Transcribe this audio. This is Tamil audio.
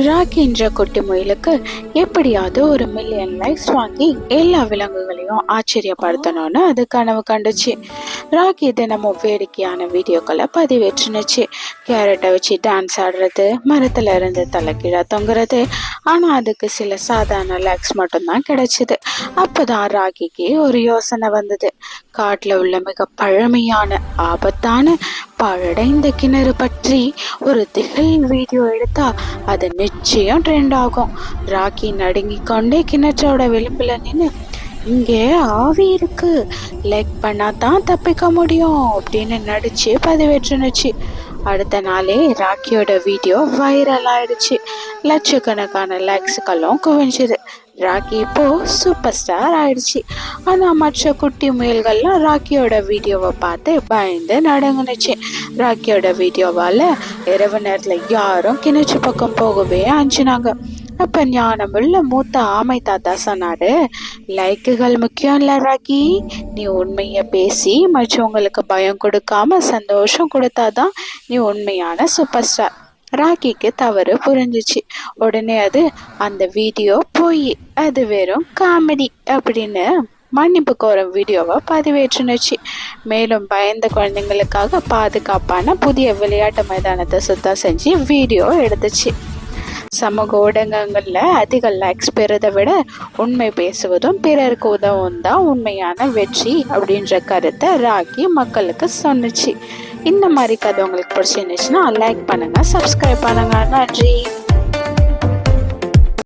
ராக்கி என்ற குட்டி முயலுக்கு எப்படியாவது 1 மில்லியன் லைக்ஸ் வாங்கி எல்லா விலங்குகளையும் ஆச்சரியப்படுத்தணும்னு அது கனவு கண்டுச்சு. ராக்கி தினமும் வேடிக்கையான வீடியோக்களை பதிவேற்றுனுச்சு. கேரட்டை வச்சு டான்ஸ் ஆடுறது, மரத்துல இருந்து தலைக்கீழா தொங்குறது. ஆனா அதுக்கு சில சாதாரண லைக்ஸ் மட்டும்தான் கிடைச்சது. அப்பதான் ராக்கிக்கு ஒரு யோசனை வந்தது. காட்டுல உள்ள மிக பழமையான ஆபத்தான பழடைந்த கிணறு பற்றி ஒரு திகில் வீடியோ எடுத்தா அது நிச்சயம் ட்ரெண்ட் ஆகும். ராக்கி நடுங்கி கொண்டே கிணற்றோட விளிம்புல நின்று, இங்கே ஆவி இருக்கு, லைக் பண்ணாதான் தப்பிக்க முடியும் அப்படின்னு நடிச்சு பதிவேற்றுனுச்சு. அடுத்த நாளே ராக்கியோட வீடியோ வைரல் ஆயிடுச்சு. லட்சக்கணக்கான லைக்ஸுக்கெல்லாம் குவிஞ்சுது. ராக்கி இப்போ சூப்பர் ஸ்டார் ஆயிடுச்சு. ஆனா மற்ற குட்டி முயல்கள்லாம் ராக்கியோட வீடியோவை பார்த்து பயந்து நடுங்குனுச்சு. ராக்கியோட வீடியோவால இரவு நேரத்துல யாரும் கிணற்று பக்கம் போகவே அஞ்சினாங்க. அப்ப ஞானமுள்ள மூத்த ஆமை தாத்தா சொன்னாரு, லைக்குகள் முக்கியம் இல்ல ராக்கி, நீ உண்மைய பேசி மற்றவங்களுக்கு பயம் கொடுக்காம சந்தோஷம் கொடுத்தாதான் நீ உண்மையான சூப்பர் ஸ்டார். ராக்கிக்கு தவறு புரிஞ்சிச்சு. உடனே அது அந்த வீடியோ போய் அது வெறும் காமெடி அப்படின்னு மன்னிப்பு கோரும் வீடியோவை பதிவேற்றுனுச்சு. மேலும் பயந்த குழந்தைங்களுக்காக பாதுகாப்பான புதிய விளையாட்டு மைதானத்தை சுத்தம் செஞ்சு வீடியோ எடுத்துச்சு. சமூக ஊடகங்கள்ல அதிக லைக்ஸ் பெறதை விட உண்மை பேசுவதும் பிறருக்கு உதவும் தான் உண்மையான வெற்றி அப்படின்ற கருத்தை ராக்கி மக்களுக்கு சொன்னுச்சு. இந்த மாதிரி கதை உங்களுக்கு பிடிச்சிருந்துச்சுன்னா லைக் பண்ணுங்க, சப்ஸ்கிரைப் பண்ணுங்க. நன்றி.